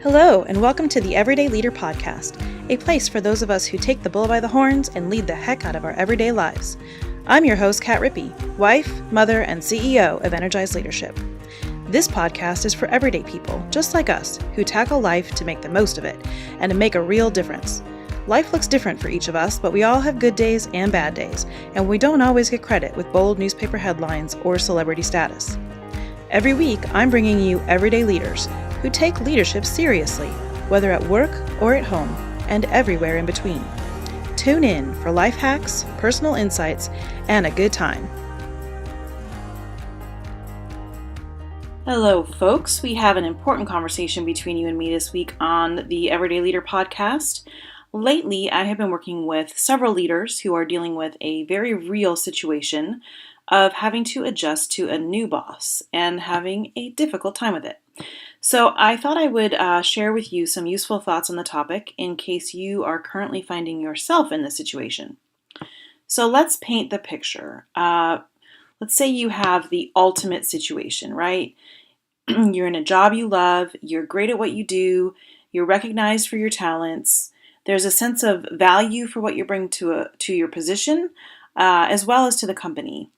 Hello, and welcome to the Everyday Leader Podcast, a place for those of us who take the bull by the horns and lead the heck out of our everyday lives. I'm your host, Kat Rippy, wife, mother, and CEO of Energize Leadership. This podcast is for everyday people, just like us, who tackle life to make the most of it and to make a real difference. Life looks different for each of us, but we all have good days and bad days, and we don't always get credit with bold newspaper headlines or celebrity status. Every week, I'm bringing you everyday leaders who take leadership seriously, whether at work or at home, and everywhere in between. Tune in for life hacks, personal insights, and a good time. Hello, folks. We have an important conversation between you and me this week on the Everyday Leader podcast. Lately, I have been working with several leaders who are dealing with a very real situation of having to adjust to a new boss and having a difficult time with it. So I thought I would share with you some useful thoughts on the topic in case you are currently finding yourself in this situation. So let's paint the picture. Let's say you have the ultimate situation, right? You're in a job you love, you're great at what you do, you're recognized for your talents, there's a sense of value for what you bring to your position, as well as to the company.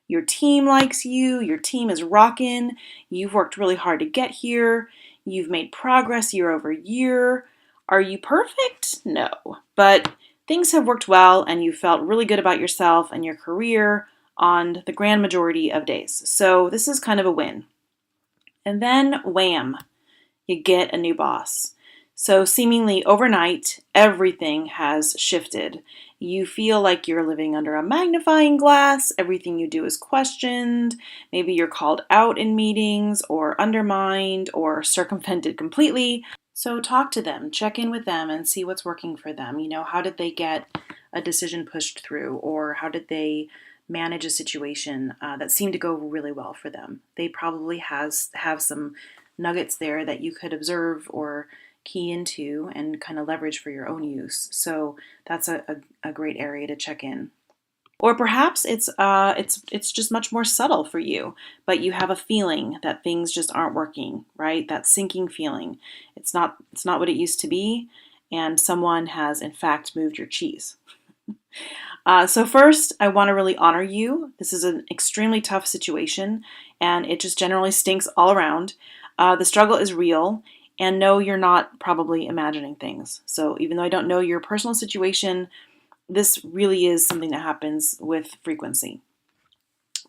Your team likes you, your team is rocking, you've worked really hard to get here, you've made progress year over year. Are you perfect? No, but things have worked well and you felt really good about yourself and your career on the grand majority of days. So this is kind of a win. And then wham, you get a new boss. So seemingly overnight, everything has shifted. You feel like you're living under a magnifying glass. Everything you do is questioned. Maybe you're called out in meetings or undermined or circumvented completely. So talk to them, check in with them and see what's working for them. How did they get a decision pushed through, or how did they manage a situation that seemed to go really well for them? They probably have some nuggets there that you could observe or key into and kind of leverage for your own use. So that's a great area to check in. Or perhaps it's just much more subtle for you, but you have a feeling that things just aren't working, right? That sinking feeling. It's not what it used to be, and someone has in fact moved your cheese. So first, I want to really honor you. This is an extremely tough situation, and it just generally stinks all around. The struggle is real. And no, you're not probably imagining things. So even though I don't know your personal situation, this really is something that happens with frequency.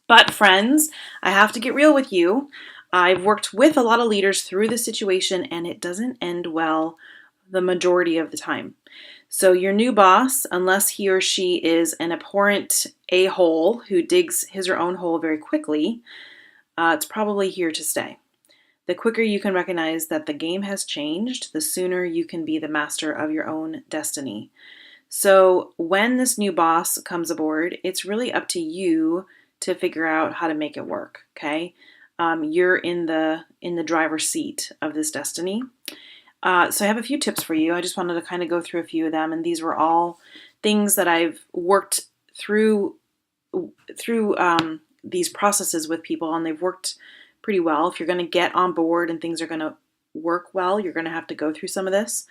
But friends, I have to get real with you. I've worked with a lot of leaders through this situation, and it doesn't end well the majority of the time. So your new boss, unless he or she is an abhorrent a-hole who digs his or own hole very quickly, it's probably here to stay. The quicker you can recognize that the game has changed, the sooner you can be the master of your own destiny. So when this new boss comes aboard, it's really up to you to figure out how to make it work, okay? You're in the driver's seat of this destiny. So I have a few tips for you. I just wanted to kind of go through a few of them, and these were all things that I've worked through these processes with people, and they've worked pretty well. If you're going to get on board and things are going to work well, you're going to have to go through some of this.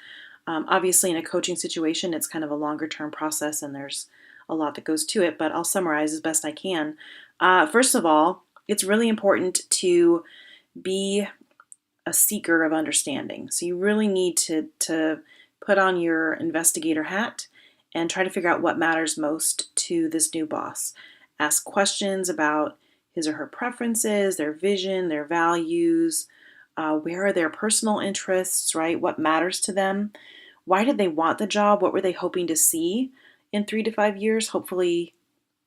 Obviously, in a coaching situation, it's kind of a longer term process and there's a lot that goes to it, but I'll summarize as best I can. First of all, it's really important to be a seeker of understanding. So you really need to put on your investigator hat and try to figure out what matters most to this new boss. Ask questions about his or her preferences, their vision, their values, where are their personal interests, right? What matters to them? Why did they want the job? What were they hoping to see in 3 to 5 years? Hopefully,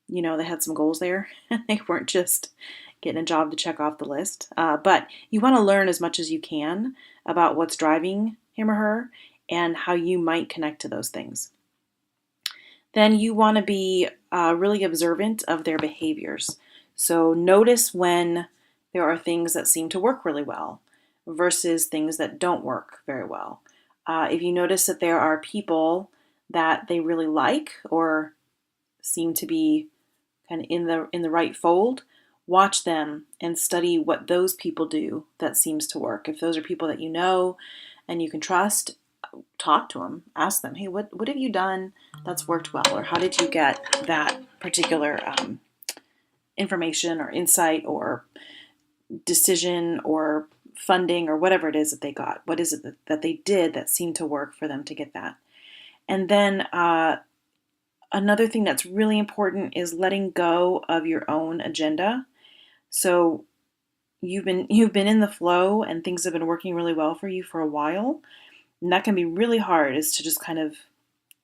they had some goals there. They weren't just getting a job to check off the list. But you want to learn as much as you can about what's driving him or her and how you might connect to those things. Then you want to be really observant of their behaviors. So notice when there are things that seem to work really well versus things that don't work very well. If you notice that there are people that they really like or seem to be kind of in the right fold, watch them and study what those people do that seems to work. If those are people that you know and you can trust, talk to them, ask them, hey, what have you done that's worked well? Or how did you get that particular information or insight or decision or funding or whatever it is that they got? What is it that they did that seemed to work for them to get that? And then another thing that's really important is letting go of your own agenda. So you've been in the flow and things have been working really well for you for a while. And that can be really hard, is to just kind of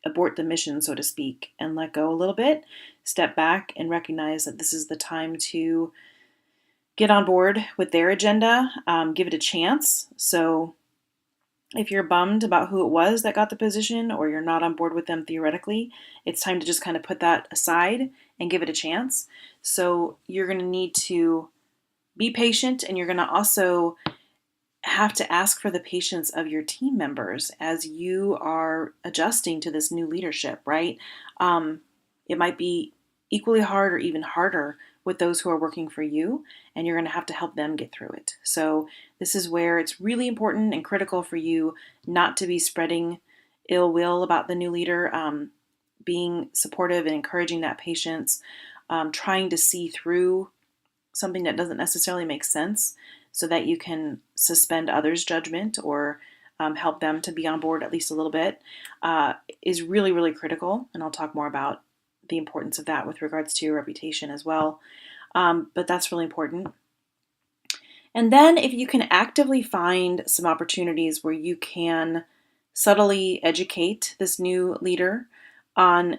abort the mission, so to speak, and let go a little bit, step back and recognize that this is the time to get on board with their agenda, give it a chance. So if you're bummed about who it was that got the position, or you're not on board with them theoretically, it's time to just kind of put that aside and give it a chance. So you're going to need to be patient, and you're going to also have to ask for the patience of your team members as you are adjusting to this new leadership, right? It might be equally hard or even harder with those who are working for you, and you're going to have to help them get through it. So this is where it's really important and critical for you not to be spreading ill will about the new leader, being supportive and encouraging that patience, trying to see through something that doesn't necessarily make sense so that you can suspend others' judgment or help them to be on board at least a little bit, is really, really critical. And I'll talk more about the importance of that with regards to your reputation as well. But that's really important. And then if you can actively find some opportunities where you can subtly educate this new leader on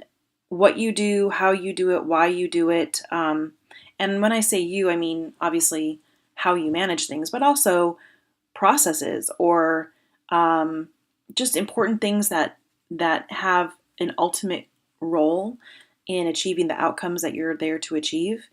what you do, how you do it, why you do it. And when I say you, I mean, obviously, how you manage things, but also processes or just important things that have an ultimate role in achieving the outcomes that you're there to achieve.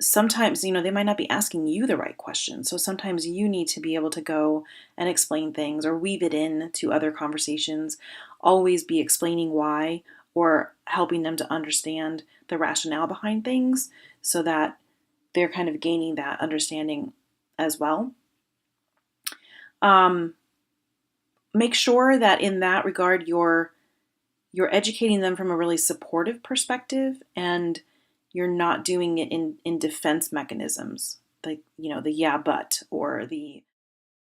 Sometimes, they might not be asking you the right questions. So sometimes you need to be able to go and explain things or weave it in to other conversations, always be explaining why or helping them to understand the rationale behind things so that they're kind of gaining that understanding as well. Make sure that in that regard, you're educating them from a really supportive perspective, and you're not doing it in defense mechanisms, like, the yeah, but, or the